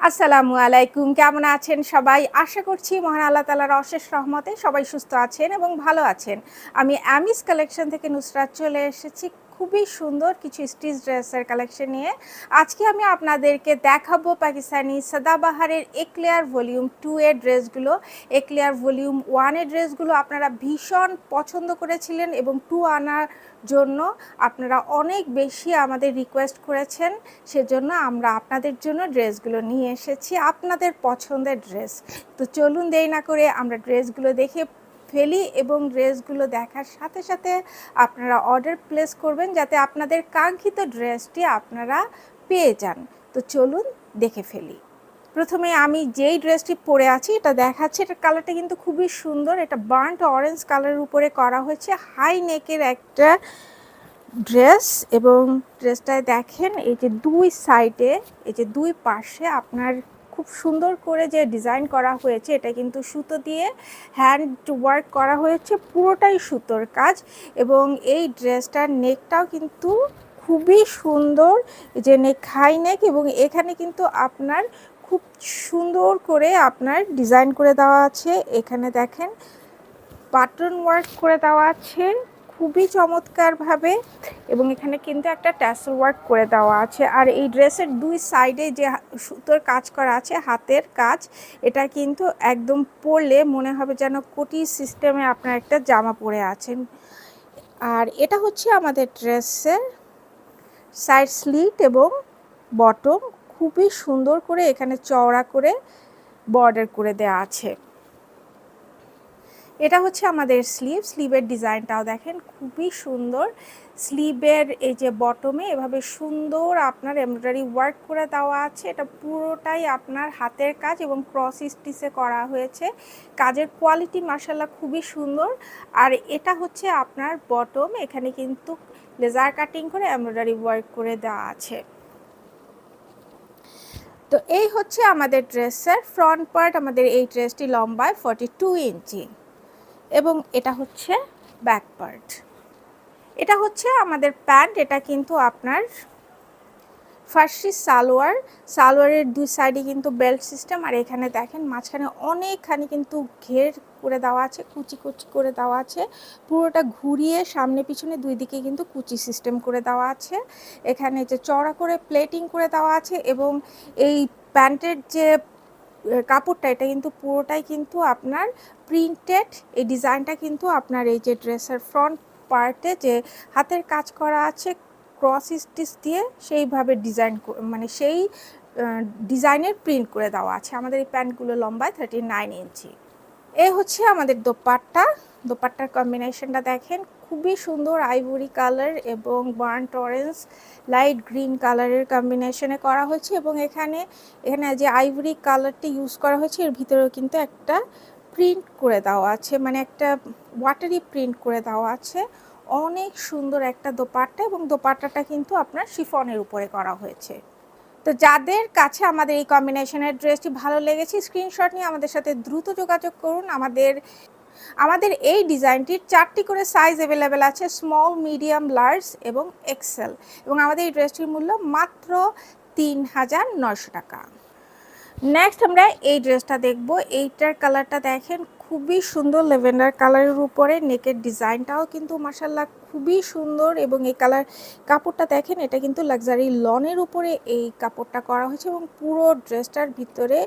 আসসালামু আলাইকুম, কেমন আছেন সবাই? আশা করছি মহান আল্লাহ তাআলার অশেষ রহমতে সবাই সুস্থ আছেন এবং ভালো আছেন। আমি অ্যামিস কালেকশন থেকে নুসরাত চলে এসেছি খুবই সুন্দর কিছু স্টিচ ড্রেসের কালেকশন নিয়ে। আজকে আমি আপনাদেরকে দেখাবো পাকিস্তানি সাদাবাহারের এক্লেয়ার ভলিউম 2 এর ড্রেসগুলো। এক্লেয়ার ভলিউম 1 এর ড্রেসগুলো আপনারা ভীষণ পছন্দ করেছিলেন এবং 2 আনার জন্য আপনারা অনেক বেশি আমাদের রিকোয়েস্ট করেছেন। সেজন্য আমরা আপনাদের জন্য ড্রেসগুলো নিয়ে এসেছি, আপনাদের পছন্দের ড্রেস। তো চলুন দেরি না করে আমরা ড্রেসগুলো দেখে ফেলি এবং ড্রেসগুলো দেখার সাথে সাথে আপনারা অর্ডার প্লেস করবেন যাতে আপনাদের কাঙ্ক্ষিত ড্রেসটি আপনারা পেয়ে যান। তো চলুন দেখে ফেলি। প্রথমে আমি যেই ড্রেসটি পরে আছি এটা দেখাচ্ছি। এটার কালারটা কিন্তু খুবই সুন্দর। এটা বার্ন্ট অরেঞ্জ কালারের উপরে করা হয়েছে, হাই নেকের একটা ড্রেস। এবং ড্রেসটায় দেখেন এই যে দুই সাইডে, এই যে দুই পাশে আপনার খুব সুন্দর করে যে ডিজাইন করা হয়েছে, এটা কিন্তু সুতো দিয়ে হ্যান্ড ওয়ার্ক করা হয়েছে, পুরোটাই সুতোর কাজ। এবং এই ড্রেসটার নেকটাও কিন্তু খুবই সুন্দর, যে নেক হাই নেক। এবং এখানে কিন্তু আপনার খুব সুন্দর করে আপনার ডিজাইন করে দেওয়া আছে। এখানে দেখেন বাটন ওয়ার্ক করে দেওয়া আছে খুবই চমৎকারভাবে, এবং এখানে কিন্তু একটা ট্যাসেল ওয়ার্ক করে দেওয়া আছে। আর এই ড্রেসের দুই সাইডে যে সুতোর কাজ করা আছে, হাতের কাজ, এটা কিন্তু একদম পরলে মনে হবে যেন কোটি সিস্টেমে আপনার একটা জামা পরে আছেন। আর এটা হচ্ছে আমাদের ড্রেসের সাইড স্লিট এবং বটম, খুবই সুন্দর করে এখানে চওড়া করে বর্ডার করে দেওয়া আছে। এটা হচ্ছে আমাদের স্লিভের ডিজাইনটাও দেখেন খুবই সুন্দর। স্লিভের এই যে বটমে এভাবে সুন্দর আপনার এমব্রয়ডারি ওয়ার্ক করে দেওয়া আছে। এটা পুরোটাই আপনার হাতের কাজ এবং ক্রস স্টিচে করা হয়েছে। কাজের কোয়ালিটি মাশাআল্লাহ খুবই সুন্দর। আর এটা হচ্ছে আপনার বটম, এখানে কিন্তু লেজার কাটিং করে এমব্রয়ডারি ওয়ার্ক করে দেওয়া আছে। তো এই হচ্ছে আমাদের ড্রেসের ফ্রন্ট পার্ট। আমাদের এই ড্রেসটি লম্বায় 42 ইঞ্চি এবং এটা হচ্ছে ব্যাক পার্ট। এটা হচ্ছে আমাদের প্যান্ট। এটা কিন্তু আপনার ফার্সি সালোয়ারের দুই সাইডে কিন্তু বেল্ট সিস্টেম। আর এখানে দেখেন মাঝখানে অনেকখানি কিন্তু ঘের করে দেওয়া আছে, কুচি কুচি করে দেওয়া আছে। পুরোটা ঘুরিয়ে সামনে পিছনে দুই দিকে কিন্তু কুচি সিস্টেম করে দেওয়া আছে। এখানে যে চওড়া করে প্লেটিং করে দেওয়া আছে। এবং এই প্যান্টের যে কাপড়টা, এটা কিন্তু পুরোটাই কিন্তু আপনার প্রিন্টেড। এই ডিজাইনটা কিন্তু আপনার এই যে ড্রেসের ফ্রন্ট পার্টে যে হাতের কাজ করা আছে ক্রস স্টিচ দিয়ে, সেইভাবে ডিজাইন মানে সেই ডিজাইনের প্রিন্ট করে দেওয়া আছে। আমাদের এই প্যান্টগুলো লম্বায় 39 ইঞ্চি। এ হচ্ছে আমাদের দোপাট্টার কম্বিনেশনটা দেখেন খুবই সুন্দর, আইভরি কালার এবং বার্ন্ট অরেঞ্জ লাইট গ্রিন কালারের কম্বিনেশনে করা হয়েছে। এবং এখানে যে আইভরি কালারটি ইউজ করা হয়েছে এর ভিতরেও কিন্তু একটা প্রিন্ট করে দেওয়া আছে, মানে একটা ওয়াটারি প্রিন্ট করে দেওয়া আছে। অনেক সুন্দর একটা দোপাট্টা, এবং দোপাট্টাটা কিন্তু আপনার শিফনের উপরে করা হয়েছে। তো যাদের কাছে আমাদের এই কম্বিনেশনের ড্রেসটি ভালো লেগেছে স্ক্রিনশট নিয়ে আমাদের সাথে দ্রুত যোগাযোগ করুন। আমাদের এই ডিজাইনটির 4টি করে সাইজ অ্যাভেলেবেল আছে, স্মল, মিডিয়াম, লার্জ এবং এক্সেল। এবং আমাদের এই ড্রেসটির মূল্য মাত্র ৩,৯০০ টাকা। নেক্সট আমরা এই ড্রেসটা দেখব। এইটার কালারটা দেখেন খুবই সুন্দর, ল্যাভেন্ডার কালারের উপরে। নেকের ডিজাইনটাও কিন্তু মাশাআল্লাহ খুবই সুন্দর। এবং এই কাপড়টা দেখেন, এটা কিন্তু লাক্সারি লনের উপরে এই কাপড়টা করা হয়েছে। এবং পুরো ড্রেসটার ভিতরে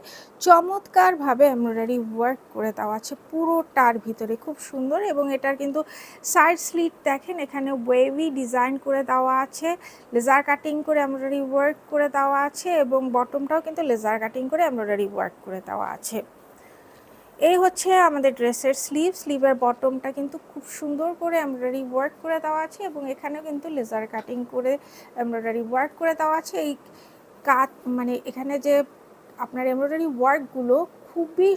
চমৎকারভাবে এমব্রয়ডারি ওয়ার্ক করে দেওয়া আছে, পুরোটার ভিতরে খুব সুন্দর। এবং এটার কিন্তু সাইড স্লিট দেখেন, এখানে ওয়েভি ডিজাইন করে দেওয়া আছে, লেজার কাটিং করে এমব্রয়ডারি ওয়ার্ক করে দেওয়া আছে। এবং বটমটাও কিন্তু লেজার কাটিং করে এমব্রয়ডারি ওয়ার্ক করে দেওয়া আছে। এই হচ্ছে আমাদের ড্রেসের স্লিভের বটমটা কিন্তু খুব সুন্দর করে এমব্রয়ডারি ওয়ার্ক করে দেওয়া আছে। এবং এখানেও কিন্তু লেজার কাটিং করে এমব্রয়ডারি ওয়ার্ক করে দেওয়া আছে। এই কাট মানে এখানে যে আপনার এমব্রয়ডারি ওয়ার্কগুলো খুবই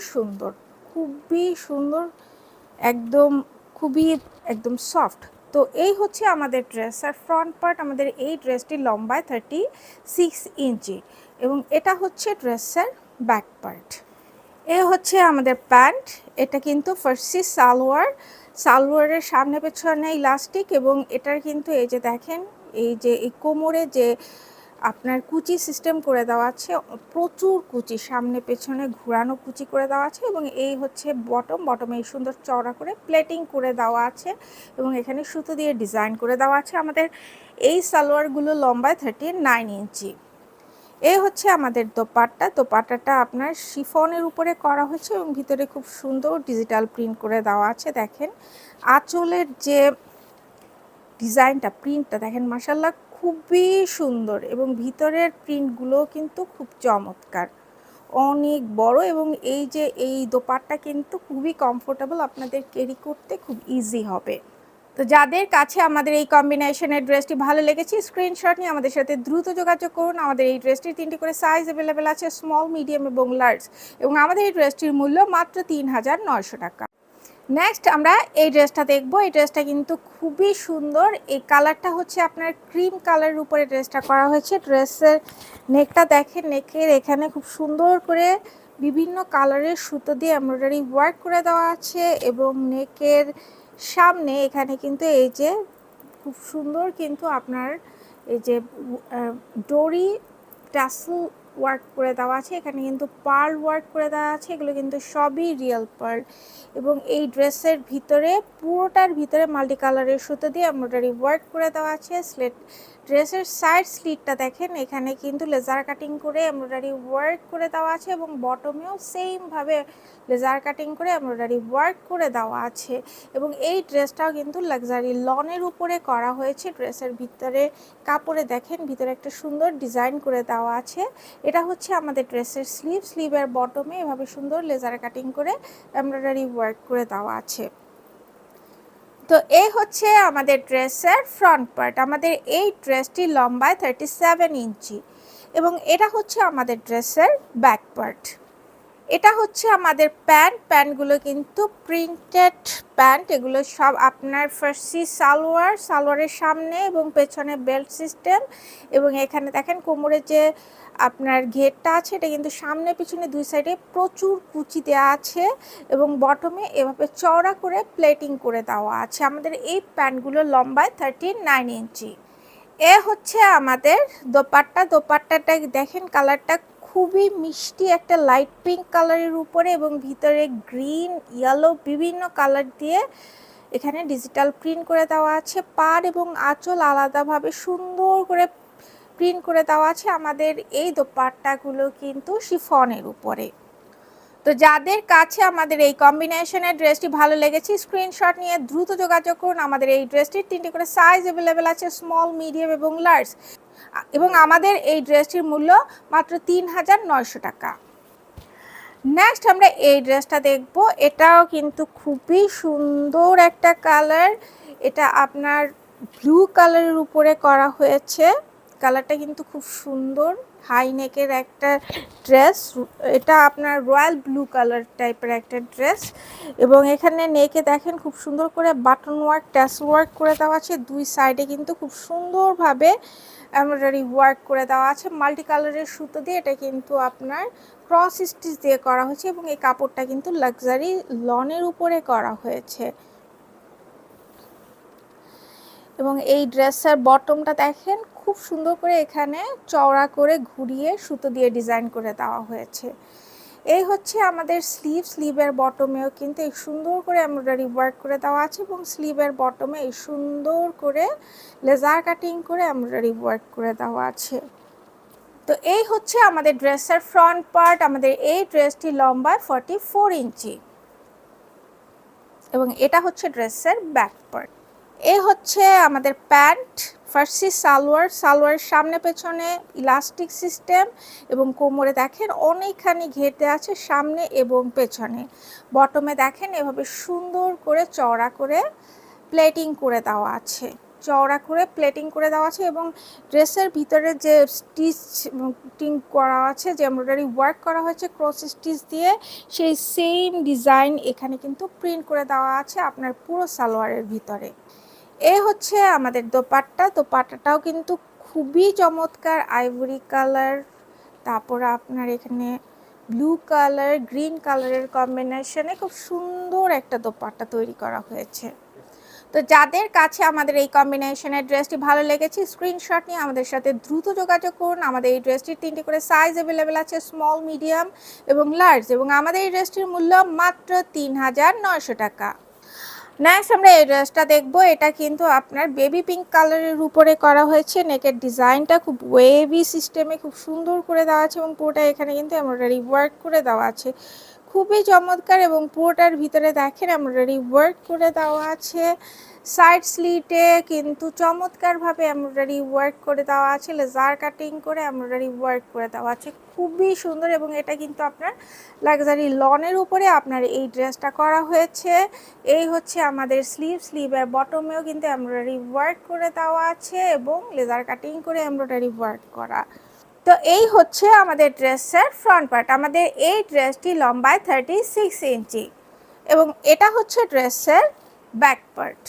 সুন্দর, একদম সফট। তো এই হচ্ছে আমাদের ড্রেসের ফ্রন্ট পার্ট। আমাদের এই ড্রেসটি লম্বায় 36 ইঞ্চি এবং এটা হচ্ছে ড্রেসের ব্যাক পার্ট। এ হচ্ছে আমাদের প্যান্ট। এটা কিন্তু ফার্সি সালোয়ারের সামনে পেছনে ইলাস্টিক। এবং এটার কিন্তু এই যে দেখেন, এই যে এই কোমরে যে আপনার কুচি সিস্টেম করে দেওয়া আছে, প্রচুর কুচি, সামনে পেছনে ঘোরানো কুচি করে দেওয়া আছে। এবং এই হচ্ছে বটমে এই সুন্দর চওড়া করে প্লেটিং করে দেওয়া আছে এবং এখানে সুতো দিয়ে ডিজাইন করে দেওয়া আছে। আমাদের এই সালোয়ারগুলো লম্বায় 39 ইঞ্চি। এই হচ্ছে আমাদের দোপাট্টাটা আপনার শিফনের উপরে করা হয়েছে এবং ভিতরে খুব সুন্দর ডিজিটাল প্রিন্ট করে দেওয়া আছে। দেখেন আঁচলের যে ডিজাইনটা, প্রিন্টটা দেখেন মাশাআল্লাহ খুবই সুন্দর এবং ভিতরের প্রিন্টগুলো কিন্তু খুব চমৎকার, অনেক বড়। এবং এই যে এই দোপাট্টা কিন্তু খুবই কমফোর্টেবল, আপনাদের ক্যারি করতে খুব ইজি হবে। তো যাদের কাছে আমাদের এই কম্বিনেশনের ড্রেসটি ভালো লেগেছে স্ক্রিনশট নিয়ে আমাদের সাথে দ্রুত যোগাযোগ করুন। আমাদের এই ড্রেসটির 3টি করে সাইজ অ্যাভেলেবেল আছে, স্মল, মিডিয়াম এবং লার্জ, এবং আমাদের এই ড্রেসটির মূল্য মাত্র 3900 টাকা। নেক্সট আমরা এই ড্রেসটা দেখব। এই ড্রেসটা কিন্তু খুবই সুন্দর। এই কালারটা হচ্ছে আপনার ক্রিম কালারের উপরে ড্রেসটা করা হয়েছে। ড্রেসের নেকটা দেখেন, নেকের এখানে খুব সুন্দর করে বিভিন্ন কালারের সুতো দিয়ে এমব্রয়ডারি ওয়ার্ক করে দেওয়া আছে এবং নেকের সামনে এখানে কিন্তু এই যে খুব সুন্দর কিন্তু আপনার এই যে ডোরি টাসেল ওয়ার্ক করে দেওয়া আছে। এখানে কিন্তু পার্ল ওয়ার্ক করে দেওয়া আছে, এগুলো কিন্তু সবই রিয়েল পার্ল। এবং এই ড্রেসের ভিতরে পুরোটার ভিতরে মাল্টি কালারের সুতো দিয়ে এমব্রয়ডারি ওয়ার্ক করে দেওয়া আছে। ড্রেসের সাইড স্লিটটা দেখেন, এখানে কিন্তু লেজার কাটিং করে এমব্রয়ডারি ওয়ার্ক করে দেওয়া আছে এবং বটমেও সেমভাবে লেজার কাটিং করে এমব্রয়ডারি ওয়ার্ক করে দেওয়া আছে। এবং এই ড্রেসটাও কিন্তু লাক্সারি লনের উপরে করা হয়েছে। ড্রেসের ভিতরে কাপড়ে দেখেন ভিতরে একটা সুন্দর ডিজাইন করে দেওয়া আছে। এটা হচ্ছে আমাদের ড্রেসের স্লিভের বটমে এভাবে সুন্দর লেজার কাটিং করে এমব্রয়ডারি ওয়ার্ক করে দেওয়া আছে। তো এই হচ্ছে আমাদের ড্রেসের ফ্রন্ট পার্ট। আমাদের এই ড্রেসটি লম্বায় 37 ইঞ্চি এবং এটা হচ্ছে আমাদের ড্রেসের ব্যাক পার্ট। এটা হচ্ছে আমাদের প্যান্টগুলো কিন্তু প্রিন্টেড প্যান্ট, এগুলো সব আপনার ফার্সি সালোয়ারের সামনে এবং পেছনে বেল্ট সিস্টেম। এবং এখানে দেখেন কোমরের যে আপনার ঘেরটা আছে এটা কিন্তু সামনে পিছনে দুই সাইডে প্রচুর কুচি দেওয়া আছে এবং বটমে এভাবে চওড়া করে প্লেটিং করে দেওয়া আছে। আমাদের এই প্যান্টগুলো লম্বায় 39 ইঞ্চি। এ হচ্ছে আমাদের দোপাট্টাটা দেখেন, কালারটা খুবই মিষ্টি একটা লাইট পিঙ্ক কালারের উপরে এবং ভিতরে গ্রিন, ইয়েলো বিভিন্ন কালার দিয়ে এখানে ডিজিটাল প্রিন্ট করে দেওয়া আছে। পাড় এবং আঁচল আলাদাভাবে সুন্দর করে প্রিন্ট করে দেওয়া আছে। আমাদের এই দোপাট্টাগুলো কিন্তু শিফনের উপরে। তো যাদের কাছে আমাদের এই কম্বিনেশনের ড্রেসটি ভালো লেগেছে স্ক্রিনশট নিয়ে দ্রুত যোগাযোগ করুন। আমাদের এই ড্রেসটির 3টি করে সাইজ অ্যাভেলেবেল আছে, স্মল, মিডিয়াম এবং লার্জ, এবং আমাদের এই ড্রেসটির মূল্য মাত্র 3900 টাকা। নেক্সট আমরা এই ড্রেসটা দেখব। এটাও কিন্তু খুবই সুন্দর একটা কালার, এটা আপনার ব্লু কালারের উপরে করা হয়েছে। কালারটা কিন্তু খুব সুন্দর, হাই নেকের একটা ড্রেস। এটা আপনার রয়্যাল ব্লু কালার টাইপের একটা ড্রেস এবং এখানে নেকে দেখেন খুব সুন্দর করে বাটন ওয়ার্ক, ট্যাসেল ওয়ার্ক করে দেওয়া আছে। দুই সাইডে কিন্তু খুব সুন্দরভাবে এমব্রয়ডারি ওয়ার্ক করে দেওয়া আছে মাল্টি কালারের সুতো দিয়ে। এটা কিন্তু আপনার ক্রস স্টিচ দিয়ে করা হয়েছে এবং এই কাপড়টা কিন্তু লাক্সারি লনের উপরে করা হয়েছে। এবং এই ড্রেসের বটমটা দেখেন খুব সুন্দর করে এখানে চওড়া করে ঘুরিয়ে সুতো দিয়ে ডিজাইন করে দেওয়া হয়েছে। এই হচ্ছে আমাদের স্লিভের বটমেও কিন্তু এই সুন্দর করে এমব্রয়ডারি ওয়ার্ক করে দেওয়া আছে এবং স্লিভের বটমে এই সুন্দর করে লেজার কাটিং করে এমব্রয়ডারি ওয়ার্ক করে দেওয়া আছে। তো এই হচ্ছে আমাদের ড্রেসের ফ্রন্ট পার্ট। আমাদের এই ড্রেসটি লম্বায় 44 ইঞ্চি এবং এটা হচ্ছে ড্রেসের ব্যাক পার্ট। এই হচ্ছে আমাদের প্যান্ট, ফার্সি সালোয়ারের সামনে পেছনে ইলাস্টিক সিস্টেম এবং কোমরে দেখেন অনেকখানি ঘেটে আছে সামনে এবং পেছনে। বটমে দেখেন এভাবে সুন্দর করে চওড়া করে প্লেটিং করে দেওয়া আছে, এবং ড্রেসের ভিতরে যে স্টিচিং করা আছে, যে এমব্রয়ডারি ওয়ার্ক করা হয়েছে ক্রস স্টিচ দিয়ে, সেই সেম ডিজাইন এখানে কিন্তু প্রিন্ট করে দেওয়া আছে আপনার পুরো সালোয়ারের ভিতরে। এ হচ্ছে আমাদের দোপাট্টাটাও কিন্তু খুবই চমৎকার, আইভরি কালার, তারপর আপনার এখানে ব্লু কালার, গ্রিন কালারের কম্বিনেশনে খুব সুন্দর একটা দোপাট্টা তৈরি করা হয়েছে। তো যাদের কাছে আমাদের এই কম্বিনেশনের ড্রেসটি ভালো লেগেছে স্ক্রিনশট নিয়ে আমাদের সাথে দ্রুত যোগাযোগ করুন। আমাদের এই ড্রেসটির 3টি করে সাইজ অ্যাভেলেবেল আছে, স্মল, মিডিয়াম এবং লার্জ, এবং আমাদের এই ড্রেসটির মূল্য মাত্র ৩,৯০০ টাকা। নেক্সট আমরা এই ড্রেসটা দেখব। এটা কিন্তু আপনার বেবি পিঙ্ক কালারের উপরে করা হয়েছে। নেকের ডিজাইনটা খুব ওয়েভি সিস্টেমে খুব সুন্দর করে দেওয়া আছে এবং পুরোটা এখানে কিন্তু এমব্রয়ডারি ওয়ার্ক করে দেওয়া আছে, খুবই চমৎকার। এবং পুরোটার ভিতরে দেখেন এমব্রয়ডারি ওয়ার্ক করে দেওয়া আছে। সাইড স্লিটে কিন্তু চমৎকারভাবে এমব্রয়ডারি ওয়ার্ক করে দেওয়া আছে, লেজার কাটিং করে এমব্রয়ডারি ওয়ার্ক করে দেওয়া আছে, খুবই সুন্দর। এবং এটা কিন্তু আপনার লাক্সারি লনের উপরে আপনার এই ড্রেসটা করা হয়েছে। এই হচ্ছে আমাদের স্লিভের বটমেও কিন্তু এমব্রয়ডারি ওয়ার্ক করে দেওয়া আছে এবং লেজার কাটিং করে এমব্রয়ডারি ওয়ার্ক করা। তো এই হচ্ছে আমাদের ড্রেসের ফ্রন্ট পার্ট। আমাদের এই ড্রেসটি লম্বায় 36 ইঞ্চি এবং এটা হচ্ছে ড্রেসের ব্যাক পার্ট।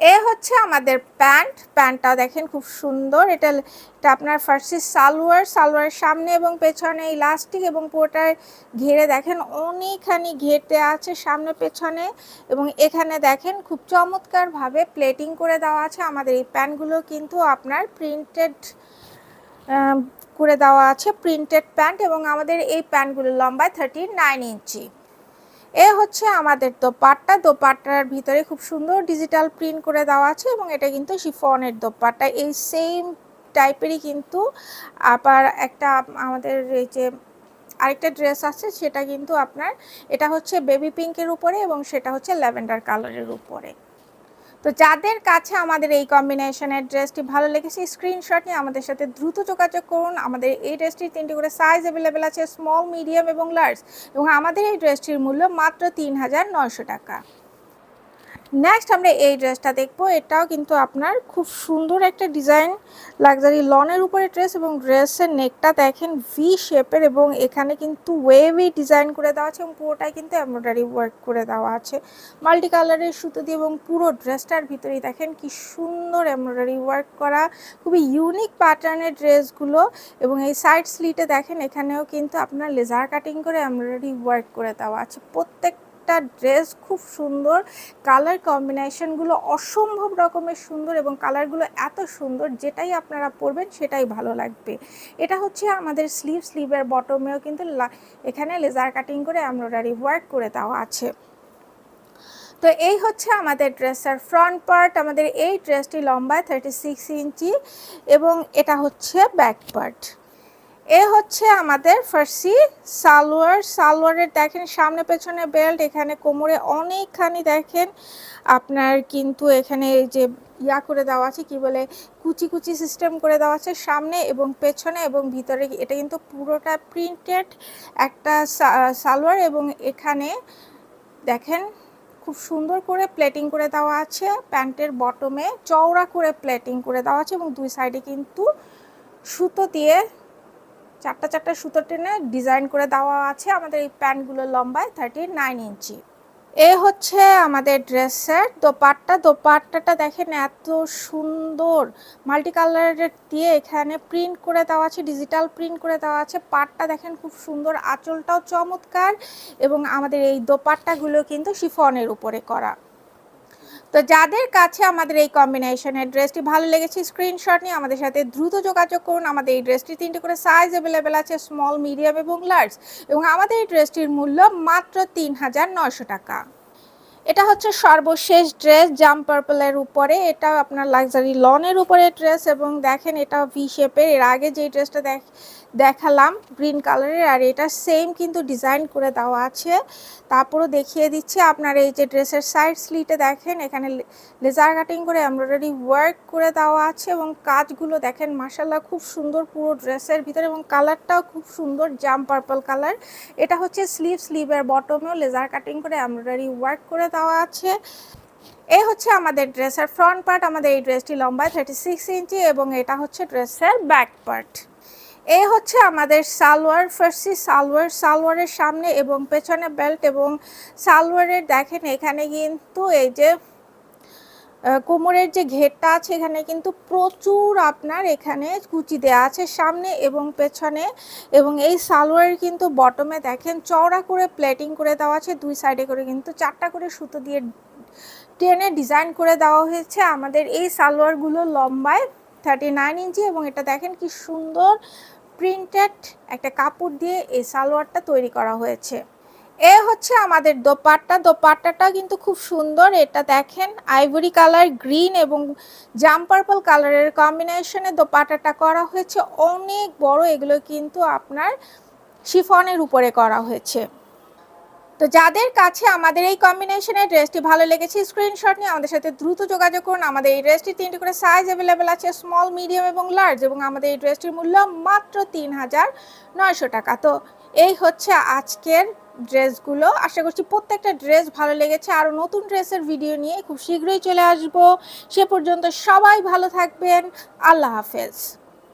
এ হচ্ছে আমাদের প্যান্টটা দেখেন খুব সুন্দর। এটা আপনার ফার্সি সালোয়ারের সামনে এবং পেছনে ইলাস্টিক এবং পুরোটার ঘেরে দেখেন অনেকখানি ঘের দেওয়া আছে সামনে পেছনে, এবং এখানে দেখেন খুব চমৎকারভাবে প্লেটিং করে দেওয়া আছে। আমাদের এই প্যান্টগুলো কিন্তু আপনার প্রিন্টেড করে দেওয়া আছে, প্রিন্টেড প্যান্ট, এবং আমাদের এই প্যান্টগুলো লম্বায় 39 ইঞ্চি। এ হচ্ছে আমাদের দোপাট্টার ভিতরে খুব সুন্দর ডিজিটাল প্রিন্ট করে দেওয়া আছে এবং এটা কিন্তু শিফনের দোপাট্টা। এই সেম টাইপেরই কিন্তু আবার একটা আমাদের এই যে আরেকটা ড্রেস আছে সেটা কিন্তু আপনার এটা হচ্ছে বেবি পিঙ্কের উপরে এবং সেটা হচ্ছে ল্যাভেন্ডার কালারের উপরে। তো যাদের কাছে আমাদের এই কম্বিনেশনের ড্রেসটি ভালো লেগেছে স্ক্রিনশট নিয়ে আমাদের সাথে দ্রুত যোগাযোগ করুন। আমাদের এই ড্রেসটির 3টি করে সাইজ অ্যাভেলেবেল আছে, স্মল, মিডিয়াম এবং লার্জ, এবং আমাদের এই ড্রেসটির মূল্য মাত্র ৩,৯০০ টাকা। নেক্সট আমরা এই ড্রেসটা দেখবো। এটাও কিন্তু আপনার খুব সুন্দর একটা ডিজাইন, লাক্সারি লনের উপরে ড্রেস, এবং ড্রেসের নেকটা দেখেন ভি শেপের এবং এখানে কিন্তু ওয়েভি ডিজাইন করে দেওয়া আছে এবং পুরোটাই কিন্তু এমব্রয়ডারি ওয়ার্ক করে দেওয়া আছে মাল্টি কালারের সুতো দিয়ে, এবং পুরো ড্রেসটার ভিতরেই দেখেন কি সুন্দর এমব্রয়ডারি ওয়ার্ক করা, খুবই ইউনিক প্যাটার্নের ড্রেসগুলো। এবং এই সাইড স্লিটে দেখেন এখানেও কিন্তু আপনার লেজার কাটিং করে এমব্রয়ডারি ওয়ার্ক করে দেওয়া আছে। প্রত্যেকটা ড্রেস খুব সুন্দর, কালার কম্বিনেশনগুলো অসম্ভব রকমের সুন্দর এবং কালারগুলো এত সুন্দর যেটাই আপনারা পরবেন সেটাই ভালো লাগবে। এটা হচ্ছে আমাদের স্লিভের বটমেও কিন্তু এখানে লেজার কাটিং করে এমব্রয়ডারি ওয়ার্ক করে দেওয়া আছে। তো এই হচ্ছে আমাদের ড্রেসের ফ্রন্ট পার্ট। আমাদের এই ড্রেসটি লম্বায় 36 ইঞ্চি এবং এটা হচ্ছে ব্যাক পার্ট। এ হচ্ছে আমাদের ফার্সি সালোয়ারের দেখেন সামনে পেছনে বেল্ট, এখানে কোমরে অনেকখানি দেখেন আপনার কিন্তু এখানে এই যে করে দেওয়া আছে, কি বলে কুচি সিস্টেম করে দেওয়া আছে সামনে এবং পেছনে এবং ভিতরে। এটা কিন্তু পুরোটা প্রিন্টেড একটা সালোয়ার এবং এখানে দেখেন খুব সুন্দর করে প্লেটিং করে দেওয়া আছে, প্যান্টের বটমে চওড়া করে প্লেটিং করে দেওয়া আছে এবং দুই সাইডে কিন্তু সুতো দিয়ে চারটা সুতো টেনে ডিজাইন করে দেওয়া আছে। আমাদের এই প্যান্টগুলোর লম্বায় 39 ইঞ্চি। এ হচ্ছে আমাদের ড্রেসের দোপাট্টাটা দেখেন এত সুন্দর মাল্টি কালারের দিয়ে এখানে প্রিন্ট করে দেওয়া আছে, ডিজিটাল প্রিন্ট করে দেওয়া আছে। পাটটা দেখেন খুব সুন্দর, আঁচলটাও চমৎকার এবং আমাদের এই দোপাট্টাগুলো কিন্তু শিফনের উপরে করা। তো যাদের কাছে আমাদের এই কম্বিনেশনের ড্রেসটি ভালো লেগেছে স্ক্রিনশট নিয়ে আমাদের সাথে দ্রুত যোগাযোগ করুন। আমাদের এই ড্রেসটি 3টি করে সাইজ অ্যাভেলেবেল আছে, স্মল, মিডিয়াম এবং লার্জ, এবং আমাদের এই ড্রেসটির মূল্য মাত্র ৩,৯০০ টাকা। এটা হচ্ছে সর্বশেষ ড্রেস জাম পার্পলের উপরে। এটা আপনার লাক্সারি লনের উপরে ড্রেস এবং দেখেন এটা ভি শেপের। এর আগে যে ড্রেসটা দেখালাম গ্রিন কালারের, আর এটা সেম কিন্তু ডিজাইন করে দেওয়া আছে। তারপরও দেখিয়ে দিচ্ছি আপনার এই যে ড্রেসের সাইড স্লিটে দেখেন এখানে লেজার কাটিং করে এমব্রয়ডারি ওয়ার্ক করে দেওয়া আছে এবং কাজগুলো দেখেন মাশাআল্লাহ খুব সুন্দর পুরো ড্রেসের ভিতরে, এবং কালারটাও খুব সুন্দর জাম পার্পল কালার। এটা হচ্ছে স্লিভের বটমেও লেজার কাটিং করে এমব্রয়ডারি ওয়ার্ক করে দেওয়া আছে। এই হচ্ছে আমাদের ড্রেসের ফ্রন্ট পার্ট। আমাদের এই ড্রেসটি লম্বায় 36 ইঞ্চি এবং এটা হচ্ছে ড্রেসের ব্যাক পার্ট। এই হচ্ছে আমাদের ফার্সি সালোয়ারের সামনে এবং পেছনে বেল্ট, এবং সালোয়ারের দেখেন এখানে কিন্তু এই যে কোমরের যে ঘেরটা আছে এখানে কিন্তু প্রচুর আপনার এখানে কুচি দেওয়া আছে সামনে এবং পেছনে, এবং এই সালোয়ারের কিন্তু বটমে দেখেন চওড়া করে প্লেটিং করে দেওয়া আছে, দুই সাইডে করে কিন্তু 4টা করে সুতো দিয়ে টেনে ডিজাইন করে দেওয়া হয়েছে। আমাদের এই সালোয়ারগুলো লম্বায় 39 ইঞ্চি এবং এটা দেখেন কি সুন্দর প্রিন্টেড একটা কাপড় দিয়ে এই সালোয়ারটা তৈরি করা হয়েছে। এ হচ্ছে আমাদের দোপাট্টাটা কিন্তু খুব সুন্দর। এটা দেখেন আইভরি কালার, গ্রিন এবং জাম পার্পল কালারের কম্বিনেশনে দোপাট্টাটা করা হয়েছে, অনেক বড়। এগুলো কিন্তু আপনার শিফনের উপরে করা হয়েছে। তো যাদের কাছে আমাদের এই কম্বিনেশনের ড্রেসটি ভালো লেগেছে স্ক্রিনশট নিয়ে আমাদের সাথে দ্রুত যোগাযোগ করুন। আমাদের এই ড্রেসটি 3টি করে সাইজ অ্যাভেলেবেল আছে, স্মল, মিডিয়াম এবং লার্জ, এবং আমাদের এই ড্রেসটির মূল্য মাত্র ৩,৯০০ টাকা। তো এই হচ্ছে আজকের ড্রেসগুলো। আশা করছি প্রত্যেকটা ড্রেস ভালো লেগেছে। আরও নতুন ড্রেসের ভিডিও নিয়ে খুব শীঘ্রই চলে আসবো। সে পর্যন্ত সবাই ভালো থাকবেন। আল্লাহ হাফেজ।